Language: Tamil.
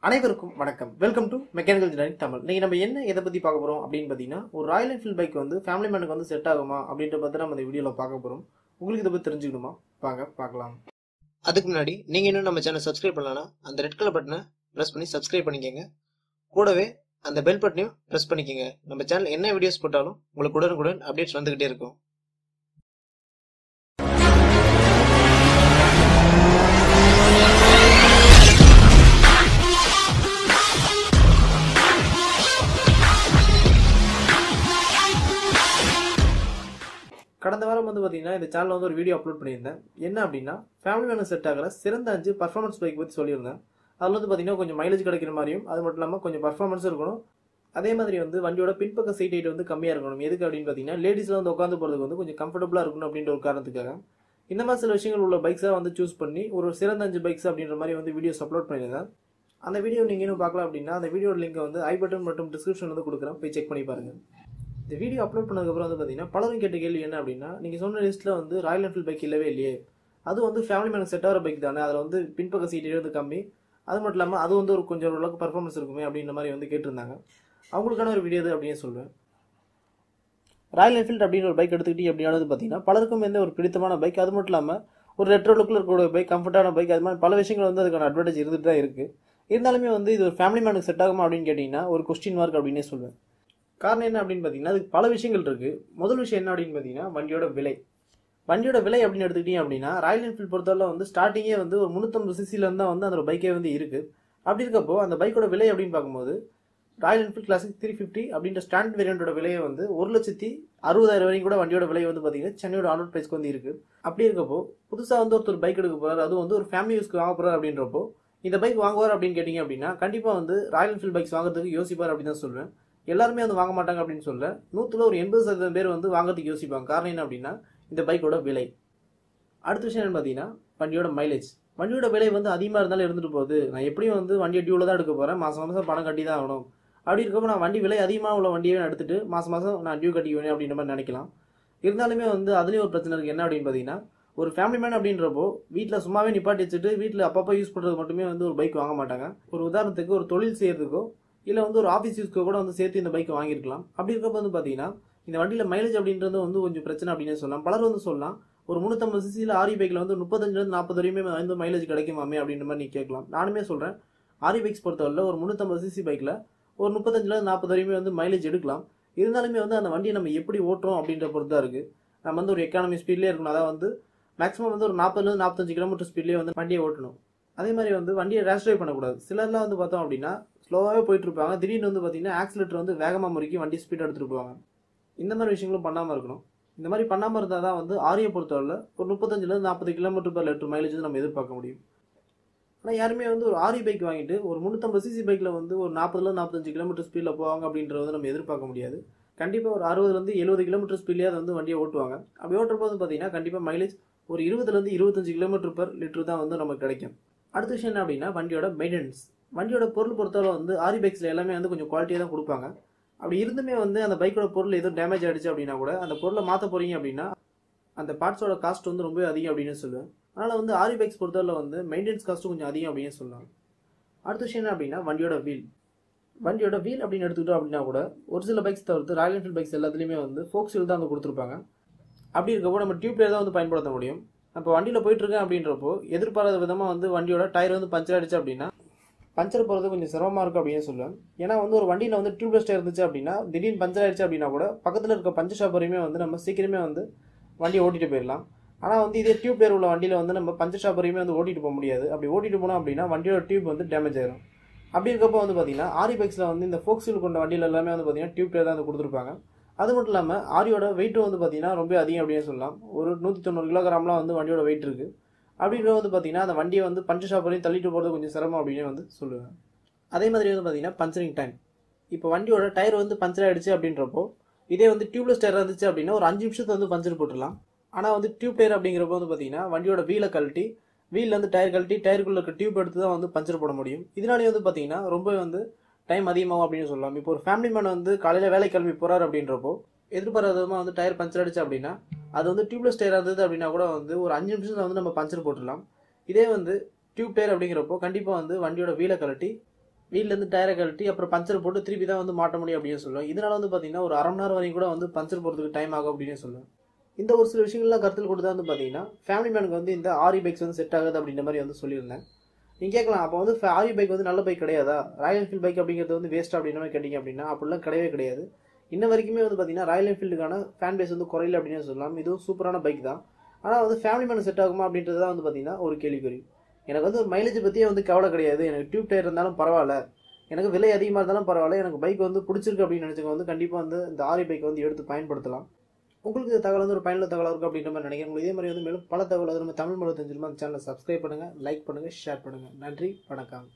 அனைவருக்கும் வணக்கம். Welcome to mechanical engineering Tamil. இன்னைக்கு நம்ம என்ன எதை பத்தி பார்க்க போறோம் அப்படின்னு பாத்தீங்கன்னா, ஒரு ராயல் என்ஃபீல்ட் பைக் வந்து ஃபேமிலி மேனுக்கு வந்து செட் ஆகுமா அப்படின்ற பத்தி நம்ம இந்த வீடியோல பார்க்க போறோம். உங்களுக்கு இதை பத்தி தெரிஞ்சுக்கணுமா? வாங்க பார்க்கலாம். அதுக்கு முன்னாடி நீங்க இன்னும் நம்ம சேனல் சப்ஸ்கிரைப் பண்ணலனா அந்த ரெட் கலர் பட்டனை பிரஸ் பண்ணி சப்ஸ்கிரைப் பண்ணிக்கங்க. கூடவே அந்த பெல் பட்டனையும் பிரஸ் பண்ணிக்கங்க. நம்ம சேனல் என்ன வீடியோஸ் போட்டாலும் உங்களுக்கு உடனுக்குடன் அப்டேட்ஸ் வந்துகிட்டே இருக்கும். கடந்த வாரம் வந்து பார்த்தீங்கன்னா இந்த சேனலில் வந்து ஒரு வீடியோ அப்லோட் பண்ணியிருந்தேன். என்ன அப்படின்னா, ஃபேமிலி மேனுக்கு செட் ஆகிற சிறந்த 5 பர்ஃபார்மன்ஸ் பைக் பற்றி சொல்லியிருந்தேன். அதில் வந்து பார்த்தீங்கன்னா கொஞ்சம் மைலேஜ் கிடைக்கிற மாதிரியும், அது மட்டும் இல்லாமல் கொஞ்சம் பர்ஃபார்மன்ஸும் இருக்கணும். அதே மாதிரி வந்து வண்டியோட பின்பக்க சீட் ஹைட் வந்து கம்மியாக இருக்கணும். எதுக்கு அப்படின்னு பார்த்தீங்கன்னா, லேடிஸில் வந்து உட்காந்து போகிறதுக்கு வந்து கொஞ்சம் கம்ஃபர்டபுளாக இருக்கணும் அப்படின்ற ஒரு காரணத்துக்காக இந்த மாதிரி சில விஷயங்கள் உள்ள பைக்ஸாக வந்து சூஸ் பண்ணி ஒரு சிறந்த 5 பைக்ஸ் அப்படின்ற மாதிரி வந்து வீடியோஸ் அப்லோட் பண்ணியிருந்தேன். அந்த வீடியோ நீங்கள் இன்னும் பார்க்கலாம் அப்படின்னா அந்த வீடியோட லிங்க் வந்து ஐ பட்டன் மற்றும் டிஸ்கிரிப்ஷன் வந்து கொடுக்குறேன், போய் செக் பண்ணி பாருங்கள். இந்த வீடியோ அப்லோட் பண்ணதுக்கப்புறம் வந்து பார்த்தீங்கன்னா பலரும் கேட்ட கேள்வி என்ன அப்படின்னா, நீங்கள் சொன்ன லிஸ்ட்டில் வந்து ராயல் என்ஃபீல்ட் பைக் இல்லவே இல்லையே, அது வந்து ஃபேமிலி மேனுக்கு செட் ஆகிற பைக் தானே, அதில் வந்து பின்பக்க சீட் வந்து கம்மி, அது மட்டும் இல்லாமல் அது வந்து ஒரு கொஞ்சம் ஓரளவுக்கு பர்ஃபார்மன்ஸ் இருக்குமே அப்படின்ற மாதிரி வந்து கேட்டிருந்தாங்க. அவங்களுக்கான ஒரு வீடியோ அப்படின்னு சொல்லுவேன். ராயல் என்ஃபீல்ட் அப்படின்னு ஒரு பைக் எடுத்துக்கிட்டே அப்படியானது பார்த்தீங்கன்னா பலருக்கும் எந்த ஒரு பிடித்தமான பைக், அது மட்டும் இல்லாமல் ஒரு ரெட்ரோ லுக்கில் இருக்கக்கூடிய பைக், கம்ஃபர்டான பைக், அது மாதிரி பல விஷயங்கள் வந்து அதுக்கான அட்வான்டேஜ் இருந்துட்டு தான் இருக்குது. இருந்தாலுமே வந்து இது ஒரு ஃபேமிலி மேனுக்கு செட் ஆகுமா அப்படின்னு கேட்டிங்கன்னா ஒரு கொஸ்டின் மார்க் அப்படின்னே சொல்லுவேன். காரணம் என்ன அப்படின்னு பார்த்தீங்கன்னா, அதுக்கு பல விஷயங்கள் இருக்குது. முதல் விஷயம் என்ன அப்படின்னு பார்த்தீங்கன்னா வண்டியோட விலை. வண்டியோட விலை அப்படின்னு எடுத்துக்கிட்டீங்க அப்படின்னா, ராயல் என்ஃபீல்ட் பொறுத்தவரை வந்து ஸ்டார்டிங்கே வந்து ஒரு 350 சிசிலேருந்து தான் வந்து அந்த பைக்கே வந்து இருக்குது. அப்படி இருக்கப்போ அந்த பைக்கோட விலை அப்படின்னு பார்க்கும்போது ராயல் என்ஃபீல்ட் கிளாசிக் 350 அப்படின்ற ஸ்டாண்டர்ட் வேரியண்டோட விலையை வந்து 1,60,000 வரைக்கும் கூட வண்டியோட விலை வந்து பார்த்தீங்கன்னா சென்னையோட ஆன் ரோட் ப்ரைஸ்க்கு வந்து இருக்குது. அப்படி இருக்கப்போ புதுசாக வந்து ஒருத்தர் பைக் எடுக்க போகிறார், அதுவும் வந்து ஒரு ஃபேமிலி யூஸ்க்கு வாங்க போகிறார் அப்படின்றப்போ இந்த பைக் வாங்குவார் அப்படின்னு கேட்டிங்க அப்படின்னா கண்டிப்பாக வந்து ராயல் என்ஃபீல்ட் பைக்ஸ் வாங்குறதுக்கு யோசிப்பார் அப்படின்னு தான் சொல்லுவேன். எல்லாருமே வந்து வாங்க மாட்டாங்க அப்படின்னு சொல்ல 100ல் ஒரு 80% பேர் வந்து வாங்குறதுக்கு யோசிப்பாங்க. காரணம் என்ன அப்படின்னா இந்த பைக்கோட விலை. அடுத்த விஷயம் என்ன பார்த்தீங்கன்னா வண்டியோட மைலேஜ். வண்டியோட விலை வந்து அதிகமாக இருந்தாலும் இருந்துட்டு போகுது, நான் எப்படியும் வந்து வண்டியை டியூவில் தான் எடுக்க போகிறேன், மாதம் மாதம் பணம் கட்டி தான் ஆகணும். அப்படி இருக்கப்போ நான் வண்டி விலை அதிகமாக உள்ள வண்டியை எடுத்துட்டு மாதம் மாதம் நான் டியூ கட்டிக்குவேன் அப்படின்ற மாதிரி நினைக்கலாம். இருந்தாலுமே வந்து அதுலேயும் ஒரு பிரச்சனை இருக்குது. என்ன அப்படின்னு பார்த்தீங்கன்னா, ஒரு ஃபேமிலி மேன் அப்படின்றப்போ வீட்டில் சும்மாவே நிப்பாட்டி வச்சுட்டு வீட்டில் அப்பப்போ யூஸ் பண்ணுறது மட்டுமே வந்து ஒரு பைக் வாங்க மாட்டாங்க. ஒரு உதாரணத்துக்கு ஒரு தொழில் செய்கிறதுக்கோ இல்லை வந்து ஒரு ஆஃபீஸ் யூஸ்க்கு கூட வந்து சேர்த்து இந்த பைக் வாங்கியிருக்கலாம். அப்படி இருக்கப்போ வந்து பார்த்தீங்கன்னா இந்த வண்டியில் மைலேஜ் அப்படின்றது வந்து கொஞ்சம் பிரச்சனை அப்படின்னு சொல்லலாம். பலர் வந்து சொல்லலாம், ஒரு 350 சிசியில் ஆரி பைக்கில் வந்து 35லேருந்து 40 வரையுமே வந்து மைலேஜ் கிடைக்குமாமே அப்படின்ற மாதிரி நீங்கள் கேட்கலாம். நானுமே சொல்கிறேன், ஆரி பைக்ஸ் பொறுத்தவரை ஒரு 350 சிசி பைக்கில் ஒரு 35லேருந்து 40 வரையுமே வந்து மைலேஜ் எடுக்கலாம். இருந்தாலுமே வந்து அந்த வண்டியை நம்ம எப்படி ஓட்டுறோம் அப்படின்ற பொறுத்து தான் இருக்குது. நம்ம வந்து ஒரு எக்கானமி ஸ்பீட்லேயே இருக்கணும், அதாவது வந்து மேக்ஸிமம் வந்து ஒரு 40லேருந்து 45 கிலோமீட்டர் ஸ்பீட்லேயே வந்து வண்டியை ஓட்டணும். அதே மாதிரி வந்து வண்டியை ரேஷ் டிரைவ் பண்ணக்கூடாது. சிலர்லாம் வந்து பார்த்தோம் அப்படின்னா ஸ்லோவாகவே போயிட்டு இருப்பாங்க, திடீர்னு வந்து பார்த்தீங்கன்னா ஆக்சிலேட்டர் வந்து வேகமாக முறுக்கி வண்டி ஸ்பீட் எடுத்துகிட்டு போவாங்க. இந்த மாதிரி விஷயங்களும் பண்ணாமல் இருக்கணும். இந்த மாதிரி பண்ணாமல் இருந்தால் தான் வந்து ஆரியை பொறுத்தவரை ஒரு 35லேருந்து 40 km/லிட்டர் மைலேஜ் நம்ம எதிர்பார்க்க முடியும். ஆனால் யாருமே வந்து ஒரு ஆரி பைக் வாங்கிட்டு ஒரு 350 சிசி பைக்கில் வந்து ஒரு 40லேருந்து 45 கிலோமீட்டர் ஸ்பீடில் போவாங்க அப்படின்றத வந்து நம்ம எதிர்பார்க்க முடியாது. கண்டிப்பாக ஒரு 60லேருந்து 70 கிலோமீட்டர் ஸ்பீட்லேயே அதை வந்து வண்டியை ஓட்டுவாங்க. அப்படி ஓட்டுறப்போது பார்த்தீங்கன்னா கண்டிப்பாக மைலேஜ் ஒரு 20லேருந்து 25 km/லிட்டர் தான் வந்து நமக்கு கிடைக்கும். அடுத்த விஷயம் என்ன அப்படின்னா வண்டியோட மெயின்டெனன்ஸ். வண்டியோட பொருள் பொறுத்தவரை வந்து ஆரி பைக்ஸில் எல்லாமே வந்து கொஞ்சம் குவாலிட்டியாக தான் கொடுப்பாங்க. அப்படி இருந்துமே வந்து அந்த பைக்கோட பொருள் எதுவும் டேமேஜ் ஆகிடுச்சு அப்படின்னா கூட அந்த பொருளை மாற்ற போகிறீங்க அப்படின்னா அந்த பார்ட்ஸோட காஸ்ட் வந்து ரொம்ப அதிகம் அப்படின்னு சொல்லுவேன். அதனால் வந்து ஆரி பைக்ஸ் பொறுத்தவரை வந்து மெயின்டெனன்ஸ் காஸ்ட்டும் கொஞ்சம் அதிகம் அப்படின்னு சொல்லலாம். அடுத்த விஷயம் என்ன அப்படின்னா வண்டியோட வீல். வண்டியோட வீல் அப்படின்னு எடுத்துக்கிட்டோம் அப்படின்னா கூட ஒரு சில பைக்ஸ் தவிர்த்து ராயல் என்ஃபீல்ட் பைக்ஸ் எல்லாத்துலேயுமே வந்து ஃபோக்ஸ் வீல் தான் வந்து கொடுத்துருப்பாங்க. அப்படி இருக்கப்போ நம்ம டியூப்லேயே தான் வந்து பயன்படுத்த முடியும். இப்போ வண்டியில் போயிட்டுருக்கேன் அப்படின்றப்போ எதிர்பாராத விதமாக வந்து வண்டியோட டயர் வந்து பஞ்சர் ஆகிடுச்சு அப்படின்னா பஞ்சர் போகிறது கொஞ்சம் சிரமமாக இருக்கும் அப்படின்னு சொல்லுவேன். ஏன்னா வந்து ஒரு வண்டியில் வந்து டியூப்லெஸ் டயர் இருந்துச்சு அப்படின்னா திடீர்னு பஞ்சர் ஆயிடுச்சு அப்படின்னா கூட பக்கத்தில் இருக்க பஞ்சர் ஷாப் வரையுமே வந்து நம்ம சீக்கிரமே வந்து வண்டியை ஓட்டிட்டு போயிடலாம். ஆனால் வந்து இதே டியூப் டயர் உள்ள வண்டியில் வந்து நம்ம பஞ்சர் ஷாப் வரையுமே வந்து ஓட்டிட்டு போக முடியாது. அப்படி ஓட்டிட்டு போனோம் அப்படின்னா வண்டியோட டியூப் வந்து டேமேஜ் ஆயிடும். அப்படி இருக்கப்போ வந்து பார்த்தீங்கன்னா ஆரி பைக்ஸில் வந்து இந்த ஃபோக்ஸ் வீல் கொண்ட வண்டியில் எல்லாமே வந்து பார்த்தீங்கன்னா டியூப் டயர் தான் வந்து கொடுத்துருப்பாங்க. அது மட்டும் இல்லாமல் ஆரியோட வெயிட்டும் வந்து பார்த்தீங்கன்னா ரொம்ப அதிகம் அப்படின்னு சொல்லலாம். ஒரு 190 கிலோகிராம்லாம் வந்து வண்டியோட வெயிட் இருக்குது. அப்படின்ற வந்து பார்த்தீங்கன்னா அந்த வண்டியை வந்து பஞ்சர் ஷாப் வரையும் தள்ளிட்டு போகிறது கொஞ்சம் சிரமம் அப்படின்னு வந்து சொல்லுவேன். அதே மாதிரி வந்து பார்த்தீங்கன்னா பஞ்சரிங் டைம். இப்போ வண்டியோட டயர் வந்து பஞ்சர் ஆகிடுச்சு அப்படின்றப்போ இதே வந்து டியூப்லெஸ் டயர் இருந்துச்சு அப்படின்னா ஒரு 5 நிமிஷத்தை வந்து பஞ்சர் போட்டுடலாம். ஆனால் வந்து டியூப் டயர் அப்படிங்கிறப்போ வந்து பார்த்தீங்கன்னா வண்டியோட வீலை கழட்டி வீல் வந்து டயர் கழட்டி டயருக்குள்ள இருக்க டியூப் எடுத்து தான் வந்து பஞ்சர் போட முடியும். இதனாலே வந்து பார்த்தீங்கன்னா ரொம்ப வந்து டைம் அதிகமாகும் அப்படின்னு சொல்லலாம். இப்போ ஒரு ஃபேமிலி மேன் வந்து காலையில் வேலை கிளம்பி போகிறார் அப்படின்றப்போ எதிர்பாராதமாக வந்து டயர் பஞ்சர் ஆகிடுச்சு அப்படின்னா அது வந்து டியூப்லெஸ் டயர் இருந்தது அப்படின்னா கூட வந்து ஒரு 5 நிமிஷத்தில் வந்து நம்ம பஞ்சர் போட்டுடலாம். இதே வந்து டியூப் டயர் அப்படிங்கிறப்போ கண்டிப்பாக வந்து வண்டியோட வீலை கழட்டி வீட்டிலேருந்து டயரை கழட்டி அப்புறம் பஞ்சர் போட்டு திருப்பி தான் வந்து மாட்ட முடியும் அப்படின்னு சொல்லுவேன். இதனால வந்து பார்த்தீங்கன்னா ஒரு அரை மணி நேரம் வரைக்கும் கூட வந்து பஞ்சர் போகிறதுக்கு டைம் ஆகும் அப்படின்னு சொல்லுவேன். இந்த ஒரு சில விஷயங்கள்லாம் கருத்தில் கொண்டு தான் வந்து பார்த்தீங்கன்னா ஃபேமிலி மேனுக்கு வந்து இந்த ஆரி பைக்ஸ் வந்து செட் ஆகுது அப்படின்ற மாதிரி வந்து சொல்லியிருந்தேன். நீங்கள் கேட்கலாம், அப்போ வந்து ஆரி பைக் வந்து நல்ல பைக் கிடையாதா, ராயல் என்ஃபீல்டு பைக் அப்படிங்கிறது வந்து வேஸ்ட் அப்படின்ற மாதிரி கேட்டிங்க அப்படின்னா அப்படிலாம் கிடையவே கிடையாது. இன்ன வரைக்குமே வந்து பார்த்தீங்கன்னா ராயல் என்ஃபீல்டுக்கான ஃபேன் பேஸ் வந்து குறையில அப்படின்னு சொல்லலாம். இதுவும் சூப்பரான பைக் தான். ஆனால் வந்து ஃபேமிலி மேனுக்கு செட் ஆகுமா அப்படின்றது தான் வந்து பார்த்தீங்கன்னா ஒரு கேள்விக்குறி. எனக்கு வந்து மைலேஜ் பற்றியே வந்து கவலை கிடையாது. எனக்கு டியூப் டயர் இருந்தாலும் பரவாயில்ல, எனக்கு விலை அதிகமாக இருந்தாலும் பரவாயில்ல, எனக்கு பைக் வந்து பிடிச்சிருக்கு அப்படின்னு நினச்சவங்க வந்து கண்டிப்பாக வந்து இந்த ஆரி பைக் வந்து எடுத்து பயன்படுத்தலாம். உங்களுக்கு இந்த தகவல் வந்து ஒரு பயனுள்ள தகவலாக இருக்கும் அப்படின்ற மாதிரி நினைக்கிறேன். உங்களுக்கு இதே மாதிரி வந்து மேலும் பல தகவல் அது நம்ம தமிழ் மொழி தெரிஞ்சிருமா அந்த சேனலை சப்ஸ்கிரைப் பண்ணுங்கள், லைக் பண்ணுங்கள், ஷேர் பண்ணுங்கள். நன்றி, வணக்கம்.